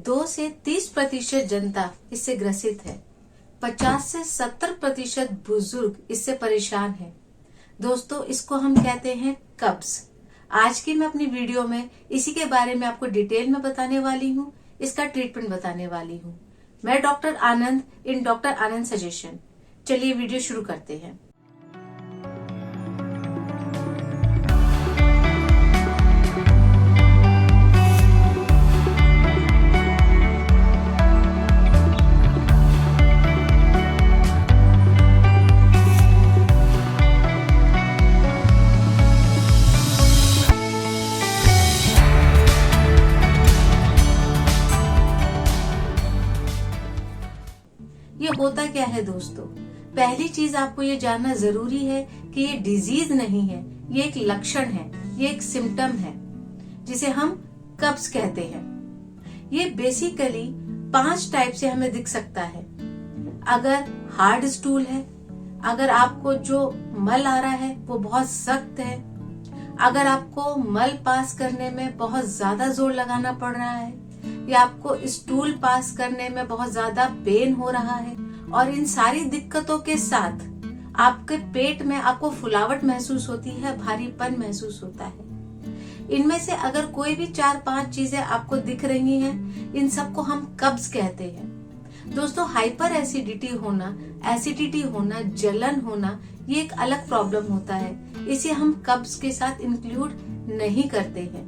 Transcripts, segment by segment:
2 से 30% जनता इससे ग्रसित है। 50 से 70% बुजुर्ग इससे परेशान है। दोस्तों, इसको हम कहते हैं कब्ज। आज की मैं अपनी वीडियो में इसी के बारे में आपको डिटेल में बताने वाली हूँ, इसका ट्रीटमेंट बताने वाली हूँ। मैं doctor Anand in doctor Anand suggestion. चलिए वीडियो शुरू करते हैं। ये होता क्या है दोस्तों? पहली चीज आपको ये जानना जरूरी है कि ये डिजीज नहीं है, ये एक लक्षण है, ये एक सिम्टम है जिसे हम कब्ज कहते हैं। ये बेसिकली 5 टाइप से हमें दिख सकता है। अगर हार्ड स्टूल है, अगर आपको जो मल आ रहा है वो बहुत सख्त है, अगर आपको मल पास करने में बहुत ज्यादा जोर लगाना पड़ रहा है, या आपको स्टूल पास करने में बहुत ज्यादा पेन हो रहा है, और इन सारी दिक्कतों के साथ आपके पेट में आपको फुलावट महसूस होती है, भारीपन महसूस होता है। इनमें से अगर कोई भी 4-5 चीजें आपको दिख रही हैं, इन सबको हम कब्ज कहते हैं। दोस्तों, हाइपर एसिडिटी होना, जलन होना, ये एक अलग प्रॉब्लम होता है। इसे हम कब्ज के साथ इंक्लूड नहीं करते हैं।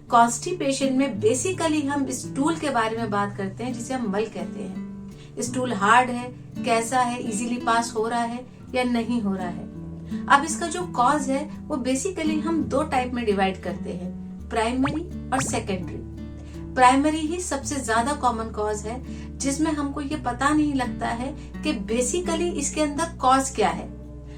कॉन्स्टिपेशन में बेसिकली हम स्टूल के बारे में बात करते हैं, जिसे हम मल कहते हैं। स्टूल हार्ड है, कैसा है, इजीली पास हो रहा है या नहीं हो रहा है। अब इसका जो कॉज है वो बेसिकली हम 2 टाइप में डिवाइड करते हैं, प्राइमरी और सेकेंडरी। प्राइमरी ही सबसे ज्यादा कॉमन कॉज है, जिसमें हमको ये पता नहीं लगता है कि बेसिकली इसके अंदर कॉज क्या है।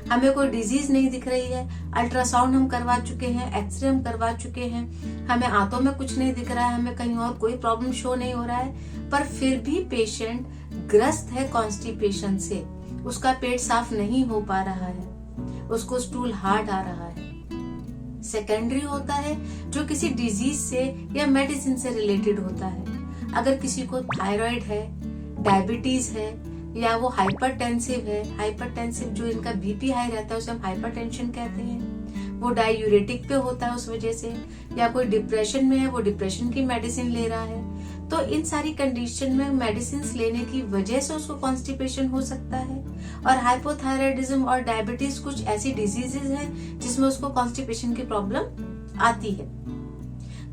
हमें कोई डिजीज नहीं दिख रही है, अल्ट्रासाउंड हम करवा चुके हैं, एक्सरे हम करवा चुके हैं, हमें आंतों में कुछ नहीं दिख रहा है, हमें कहीं और कोई प्रॉब्लम शो नहीं हो रहा है, पर फिर भी पेशेंट ग्रस्त है कॉन्स्टिपेशन से। उसका पेट साफ नहीं हो पा रहा है, उसको स्टूल हार्ड आ रहा है। सेकेंडरी होता है जो किसी डिजीज से या मेडिसिन से रिलेटेड होता है। अगर किसी को थायराइड है, डायबिटीज है, या वो हाइपरटेंसिव है, हाइपरटेंसिव जो इनका बीपी हाई रहता है उसे हम हाइपरटेंशन कहते हैं, वो डायूरेटिक पे होता है उस वजह से, या कोई डिप्रेशन में है, वो डिप्रेशन की मेडिसिन ले रहा है, तो इन सारी कंडीशन में मेडिसिन लेने की वजह से उसको कॉन्स्टिपेशन हो सकता है। और हाइपोथायराइडिज्म और डायबिटीज कुछ ऐसी डिजीजेज हैं जिसमें उसको कॉन्स्टिपेशन की प्रॉब्लम आती है।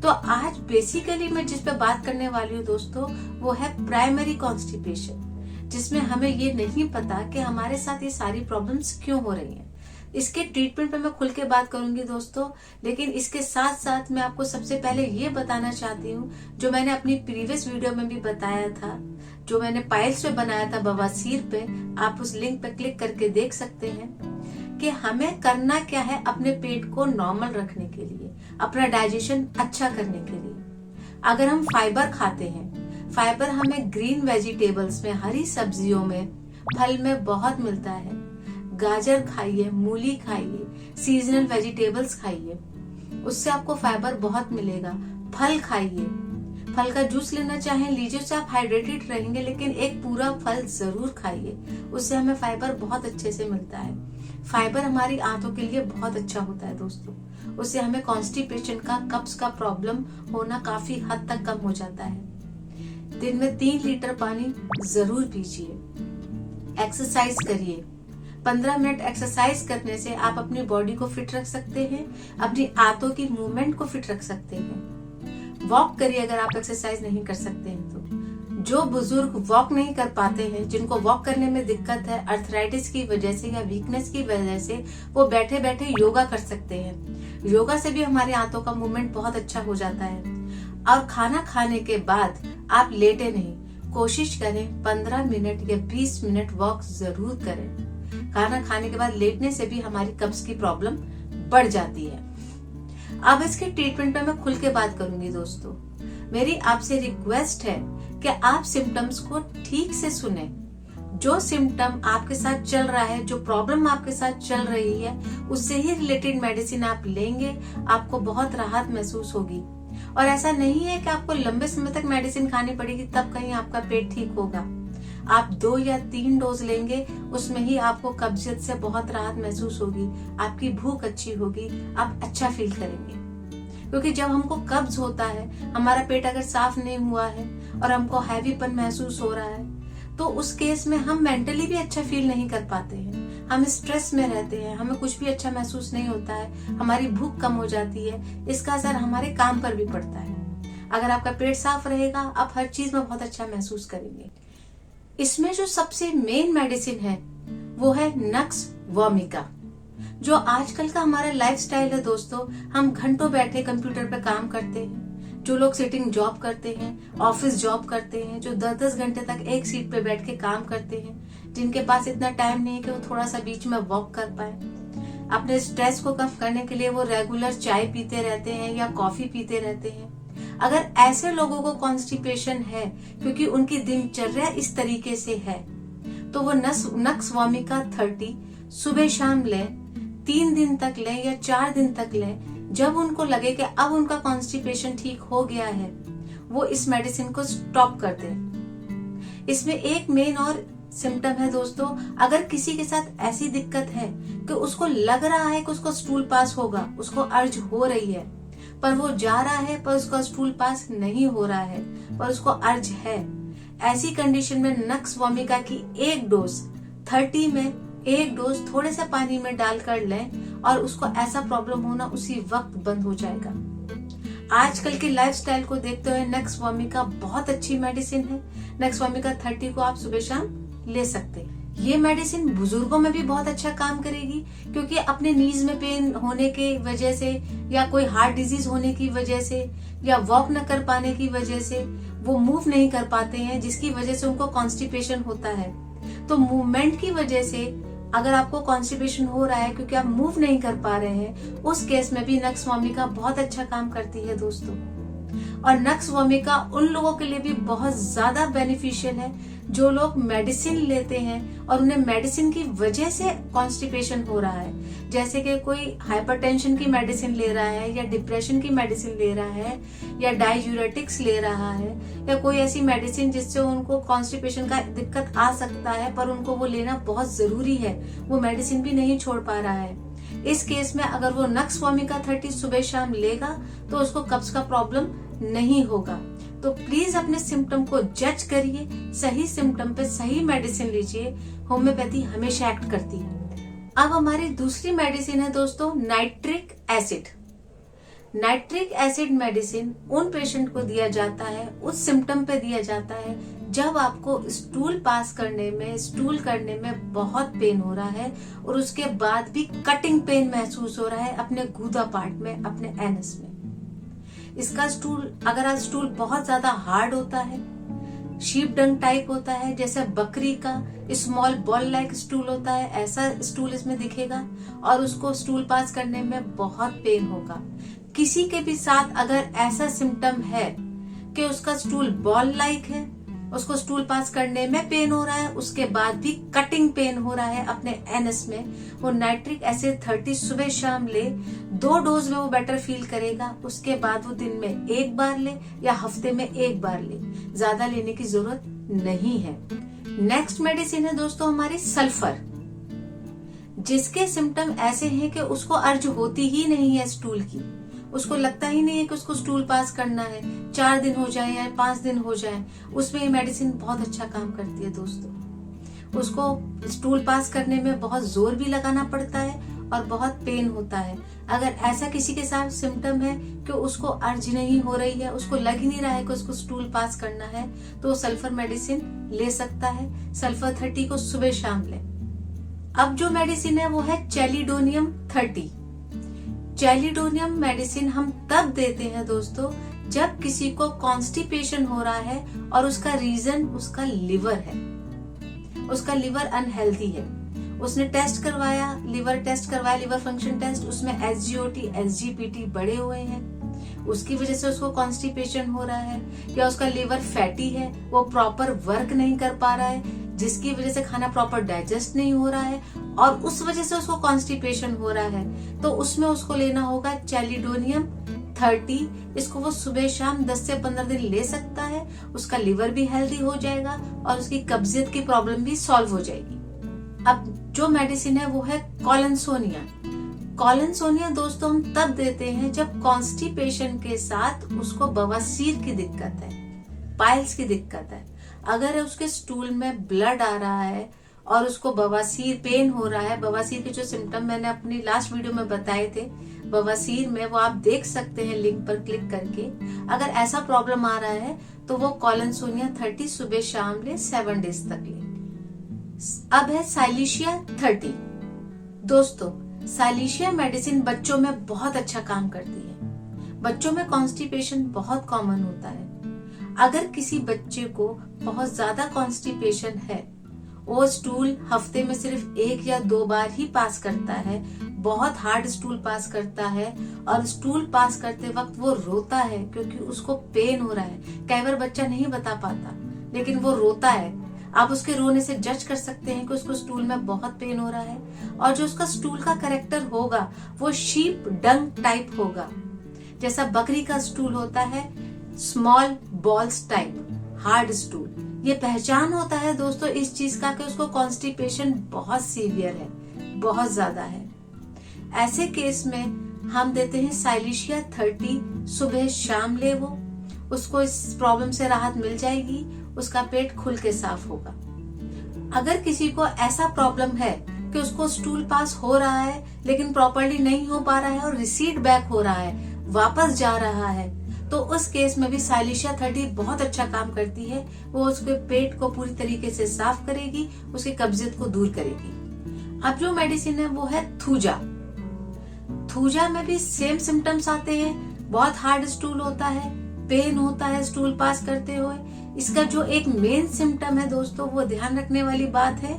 तो आज बेसिकली मैं जिस पे बात करने वाली हूँ दोस्तों, वो है प्राइमरी कॉन्स्टिपेशन, जिसमें हमें ये नहीं पता कि हमारे साथ ये सारी प्रॉब्लम्स क्यों हो रही हैं। इसके ट्रीटमेंट पे मैं खुल के बात करूंगी दोस्तों, लेकिन इसके साथ साथ मैं आपको सबसे पहले ये बताना चाहती हूँ, जो मैंने अपनी प्रीवियस वीडियो में भी बताया था, जो मैंने पाइल्स पे बनाया था बवासीर पे, आप उस लिंक पे क्लिक करके देख सकते हैं कि हमें करना क्या है अपने पेट को नॉर्मल रखने के लिए, अपना डाइजेशन अच्छा करने के लिए। अगर हम फाइबर खाते हैं, फाइबर हमें ग्रीन वेजिटेबल्स में, हरी सब्जियों में, फल में बहुत मिलता है। गाजर खाइए, मूली खाइए, सीजनल वेजिटेबल्स खाइए, उससे आपको फाइबर बहुत मिलेगा। फल खाइए, फल का जूस लेना चाहें लीजिए, उससे आप हाइड्रेटेड रहेंगे, लेकिन एक पूरा फल जरूर खाइए, उससे हमें फाइबर बहुत अच्छे से मिलता है। फाइबर हमारी आंतों के लिए बहुत अच्छा होता है दोस्तों, उससे हमें कॉन्स्टिपेशन का, कब्ज का प्रॉब्लम होना काफी हद तक कम हो जाता है। दिन में 3 लीटर पानी जरूर पीजिए। एक्सरसाइज करिए, 15 मिनट एक्सरसाइज करने से आप अपनी बॉडी को फिट रख सकते हैं, अपनी आंतों की मूवमेंट को फिट रख सकते हैं। वॉक करिए अगर आप एक्सरसाइज नहीं कर सकते हैं तो। जो बुजुर्ग वॉक नहीं कर पाते हैं, जिनको वॉक करने में दिक्कत है अर्थराइटिस की वजह से या वीकनेस की वजह से, वो बैठे बैठे योगा कर सकते हैं। योगा से भी हमारे आंतों का मूवमेंट बहुत अच्छा हो जाता है। और खाना खाने के बाद आप लेटे नहीं, कोशिश करें 15 मिनट या 20 मिनट वॉक जरूर करें। खाना खाने के बाद लेटने से भी हमारी कब्ज की प्रॉब्लम बढ़ जाती है। अब इसके ट्रीटमेंट पे मैं खुल के बात करूंगी दोस्तों। मेरी आपसे रिक्वेस्ट है कि आप सिम्टम्स को ठीक से सुने। जो सिम्टम आपके साथ चल रहा है, जो प्रॉब्लम आपके साथ चल रही है, उससे ही रिलेटेड मेडिसिन आप लेंगे, आपको बहुत राहत महसूस होगी। और ऐसा नहीं है कि आपको लंबे समय तक मेडिसिन खानी पड़ेगी तब कहीं आपका पेट ठीक होगा। आप 2 या 3 डोज लेंगे, उसमें ही आपको कब्जियत से बहुत राहत महसूस होगी, आपकी भूख अच्छी होगी, आप अच्छा फील करेंगे। क्योंकि जब हमको कब्ज होता है, हमारा पेट अगर साफ नहीं हुआ है और हमको हैवीपन महसूस हो रहा है, तो उस केस में हम मेंटली भी अच्छा फील नहीं कर पाते हैं, हम स्ट्रेस में रहते हैं, हमें कुछ भी अच्छा महसूस नहीं होता है, हमारी भूख कम हो जाती है, इसका असर हमारे काम पर भी पड़ता है। अगर आपका पेट साफ रहेगा, आप हर चीज में बहुत अच्छा महसूस करेंगे। इसमें जो सबसे मेन मेडिसिन है वो है नक्स वोमिका, जो आजकल का हमारा लाइफस्टाइल है दोस्तों। हम घंटों बैठे कंप्यूटर पे काम करते हैं, जो लोग सिटिंग जॉब करते हैं, ऑफिस जॉब करते हैं, जो 10-10 घंटे तक एक सीट पे बैठ के काम करते हैं, जिनके पास इतना टाइम नहीं है कि वो थोड़ा सा बीच में वॉक कर पाए। अपने स्ट्रेस को कम करने के लिए वो रेगुलर चाय पीते रहते हैं या कॉफी पीते रहते हैं। अगर ऐसे लोगों को कॉन्स्टिपेशन है क्योंकि उनकी दिनचर्या इस तरीके से है, तो वो नक्स वोमिका 30 सुबह शाम लें, 3 दिन तक लें या 4 दिन तक लें। जब उनको लगे कि अब उनका कॉन्स्टिपेशन ठीक हो गया है, वो इस मेडिसिन को स्टॉप कर दें। इसमें एक मेन और सिम्टम है दोस्तों, अगर किसी के साथ ऐसी दिक्कत है कि उसको लग रहा है कि उसको स्टूल पास होगा, उसको अर्ज हो रही है, पर वो जा रहा है पर उसका स्टूल पास नहीं हो रहा है, पर उसको अर्ज है, ऐसी कंडीशन में नक्स वोमिका की 1 डोज 30 में 1 डोज थोड़े से पानी में डालकर लें और उसको ऐसा प्रॉब्लम होना उसी वक्त बंद हो जाएगा। आजकल के लाइफस्टाइल को देखते हुए नक्स वोमिका बहुत अच्छी मेडिसिन है। नक्स वोमिका 30 को आप सुबह शाम ले सकते हैं। ये मेडिसिन बुजुर्गों में भी बहुत अच्छा काम करेगी, क्योंकि अपने नीज में पेन होने की वजह से या कोई हार्ट डिजीज होने की वजह से या वॉक न कर पाने की वजह से वो मूव नहीं कर पाते हैं, जिसकी वजह से उनको कॉन्स्टिपेशन होता है। तो मूवमेंट की वजह से अगर आपको कॉन्स्टिपेशन हो रहा है क्योंकि आप मूव नहीं कर पा रहे हैं, उस केस में भी नक्स वोमिका बहुत अच्छा काम करती है दोस्तों। और नक्स वोमिका उन लोगों के लिए भी बहुत ज्यादा बेनिफिशियल है जो लोग मेडिसिन लेते हैं और उन्हें मेडिसिन की वजह से कॉन्स्टिपेशन हो रहा है, जैसे कि कोई हाइपरटेंशन की मेडिसिन ले रहा है या डिप्रेशन की मेडिसिन ले रहा है या डाययूरेटिक्स ले रहा है या कोई ऐसी मेडिसिन जिससे उनको कॉन्स्टिपेशन का दिक्कत आ सकता है, पर उनको वो लेना बहुत जरूरी है, वो मेडिसिन भी नहीं छोड़ पा रहा है। इस केस में अगर वो नक्स वोमिका 30 सुबह शाम लेगा तो उसको कब्ज का प्रॉब्लम नहीं होगा। तो प्लीज अपने सिम्टम को जज करिए, सही सिम्टम पे सही मेडिसिन लीजिए। होम्योपैथी हमेशा एक्ट करती है। अब हमारी दूसरी मेडिसिन है दोस्तों nitric acid. Nitric acid medicine उन पेशेंट को दिया जाता है, उस सिम्टम पे दिया जाता है जब आपको स्टूल पास करने में, स्टूल करने में बहुत पेन हो रहा है और उसके बाद भी कटिंग पेन महसूस हो रहा है अपने गूदा पार्ट में, अपने एनस में। इसका स्टूल, अगर आज स्टूल बहुत ज्यादा हार्ड होता है, शीप डंग टाइप होता है, जैसे बकरी का स्मॉल बॉल लाइक स्टूल होता है, ऐसा स्टूल इसमें दिखेगा और उसको स्टूल पास करने में बहुत पेन होगा। किसी के भी साथ अगर ऐसा सिम्टम है कि उसका स्टूल बॉल लाइक है, उसको स्टूल पास करने में पेन हो रहा है, उसके बाद भी कटिंग पेन हो रहा है अपने एनस में, वो नाइट्रिक एसिड 30 सुबह शाम ले, 2 डोज में वो बेटर फील करेगा। उसके बाद वो दिन में 1 बार ले या हफ्ते में 1 बार ले, ज्यादा लेने की जरूरत नहीं है। नेक्स्ट मेडिसिन है दोस्तों हमारी सल्फर, जिसके सिम्टम ऐसे हैं कि उसको अर्ज होती ही नहीं है स्टूल की, उसको लगता ही नहीं है कि उसको स्टूल पास करना है, 4 दिन हो जाए या 5 दिन हो जाए, उसमें ये मेडिसिन बहुत अच्छा काम करती है दोस्तों। उसको स्टूल पास करने में बहुत जोर भी लगाना पड़ता है और बहुत पेन होता है। अगर ऐसा किसी के साथ सिम्टम है कि उसको अर्ज नहीं हो रही है, उसको लग ही नहीं रहा है कि उसको स्टूल पास करना है, तो वो सल्फर मेडिसिन ले सकता है। सल्फर 30 को सुबह शाम ले। अब जो मेडिसिन है वो है चैलिडोनियम 30। चैलिडोनियम मेडिसिन हम तब देते हैं दोस्तों जब किसी को कॉन्स्टिपेशन हो रहा है और उसका रीजन उसका लिवर है, उसका लिवर अनहेल्दी है। उसने टेस्ट करवाया, लिवर टेस्ट करवाया, लिवर फंक्शन टेस्ट, उसमें SGOT SGPT बढ़े हुए हैं, उसकी वजह से उसको कॉन्स्टिपेशन हो रहा है, या उसका लिवर फैटी है, वो प्रॉपर वर्क नहीं कर पा रहा है, जिसकी वजह से खाना प्रॉपर डाइजेस्ट नहीं हो रहा है और उस वजह से उसको कॉन्स्टिपेशन हो रहा है, तो उसमें उसको लेना होगा चैलिडोनियम 30, इसको वो सुबह शाम 10 से 15 दिन ले सकता है। उसका लिवर भी हेल्दी हो जाएगा और उसकी कब्जियत की प्रॉब्लम भी सॉल्व हो जाएगी। अब जो मेडिसिन है वो है कॉलिनसोनिया। कॉलिनसोनिया दोस्तों हम तब देते हैं जब कॉन्स्टिपेशन के साथ उसको बवासीर की दिक्कत है, पाइल्स की दिक्कत है। अगर उसके स्टूल में ब्लड आ रहा है और उसको बवासीर पेन हो रहा है, बवासीर के जो सिम्टम मैंने अपनी लास्ट वीडियो में बताए थे बवासीर में, वो आप देख सकते हैं लिंक पर क्लिक करके। अगर ऐसा प्रॉब्लम आ रहा है तो वो कॉलिनसोनिया 30 सुबह शाम ले 7 डेज तक ले। अब है साइलिशिया 30। दोस्तों साइलिशिया मेडिसिन बच्चों में बहुत अच्छा काम करती है। बच्चों में कॉन्स्टिपेशन बहुत कॉमन होता है। अगर किसी बच्चे को बहुत ज्यादा कॉन्स्टिपेशन है, वो स्टूल हफ्ते में सिर्फ 1 या 2 बार ही पास करता है, बहुत हार्ड स्टूल पास करता है और स्टूल पास करते वक्त वो रोता है क्योंकि उसको पेन हो रहा है। कई बार बच्चा नहीं बता पाता लेकिन वो रोता है। आप उसके रोने से जज कर सकते हैं कि उसको स्टूल में बहुत पेन हो रहा है। और जो उसका स्टूल का कैरेक्टर होगा वो शीप डंग टाइप होगा, जैसा बकरी का स्टूल होता है, small balls type, hard stool. ये पहचान होता है दोस्तों इस चीज का कि उसको कॉन्स्टिपेशन बहुत सीवियर है, बहुत ज्यादा है। ऐसे केस में हम देते हैं साइलिशिया 30 सुबह शाम ले। वो उसको इस प्रॉब्लम से राहत मिल जाएगी, उसका पेट खुल के साफ होगा। अगर किसी को ऐसा प्रॉब्लम है कि उसको स्टूल पास हो रहा है लेकिन प्रॉपर्ली नहीं हो पा रहा है और रिसीड बैक हो रहा है, वापस जा रहा है, तो उस केस में भी साइलिशिया 30 बहुत अच्छा काम करती है। वो उसके पेट को पूरी तरीके से साफ करेगी, उसकी कब्जियत को दूर करेगी। अब जो मेडिसिन है वो है थूजा। थूजा में भी सेम सिम्टम्स आते हैं, बहुत हार्ड स्टूल होता है, पेन होता है स्टूल पास करते हुए। इसका जो एक मेन सिम्टम है दोस्तों, वो ध्यान रखने वाली बात है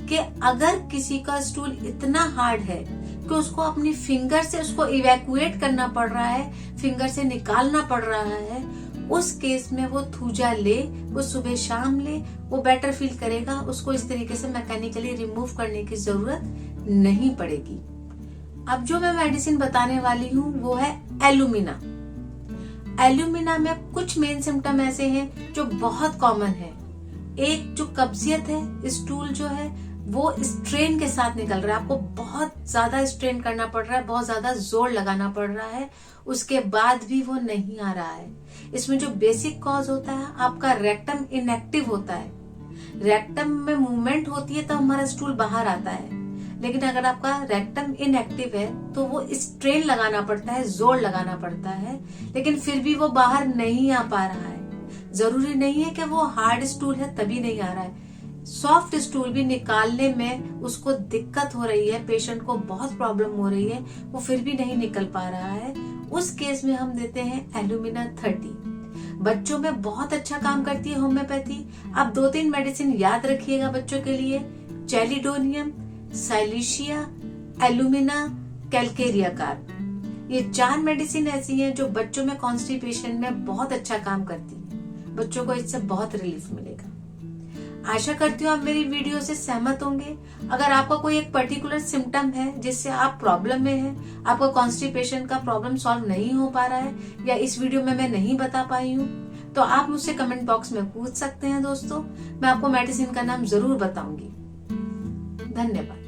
कि अगर किसी का स्टूल इतना हार्ड है कि उसको अपनी फिंगर से उसको इवैक्यूएट करना पड़ रहा है, फिंगर से निकालना पड़ रहा है, उस केस में वो थूजा ले, वो सुबह शाम ले, वो बेटर फील करेगा। उसको इस तरीके से मैकेनिकली रिमूव करने की जरूरत नहीं पड़ेगी। अब जो मैं मेडिसिन बताने वाली हूँ वो है एलुमिना। एलुमिना में कुछ मेन सिम्टम ऐसे हैं जो बहुत कॉमन है। एक जो कब्जियत है, स्टूल जो है वो स्ट्रेन के साथ निकल रहा है, आपको बहुत ज्यादा स्ट्रेन करना पड़ रहा है, बहुत ज्यादा जोर लगाना पड़ रहा है, उसके बाद भी वो नहीं आ रहा है। इसमें जो बेसिक कॉज होता है, आपका रेक्टम इनएक्टिव होता है। रेक्टम में मूवमेंट होती है तो हमारा स्टूल बाहर आता है, लेकिन अगर आपका रेक्टम इनएक्टिव है तो वो स्ट्रेन लगाना पड़ता है, जोर लगाना पड़ता है, लेकिन फिर भी वो बाहर नहीं आ पा रहा है। जरूरी नहीं है कि वो हार्ड स्टूल है तभी नहीं आ रहा है, सॉफ्ट स्टूल भी निकालने में उसको दिक्कत हो रही है, पेशेंट को बहुत प्रॉब्लम हो रही है, वो फिर भी नहीं निकल पा रहा है। उस केस में हम देते हैं एलुमिना 30। बच्चों में बहुत अच्छा काम करती है होम्योपैथी। आप 2-3 मेडिसिन याद रखिएगा बच्चों के लिए, चैलिडोनियम, साइलिशिया, एलुमिना, कैलकेरिया कार्ब। ये 4 मेडिसिन ऐसी हैं जो बच्चों में कॉन्स्टिपेशन में बहुत अच्छा काम करती है। बच्चों को इससे बहुत रिलीफ मिलेगा। आशा करती हूँ आप मेरी वीडियो से सहमत होंगे। अगर आपका कोई एक पर्टिकुलर सिम्टम है जिससे आप प्रॉब्लम में हैं, आपका कॉन्स्टिपेशन का प्रॉब्लम सॉल्व नहीं हो पा रहा है या इस वीडियो में मैं नहीं बता पाई हूँ, तो आप मुझसे कमेंट बॉक्स में पूछ सकते हैं दोस्तों। मैं आपको मेडिसिन का नाम जरूर बताऊंगी। धन्यवाद।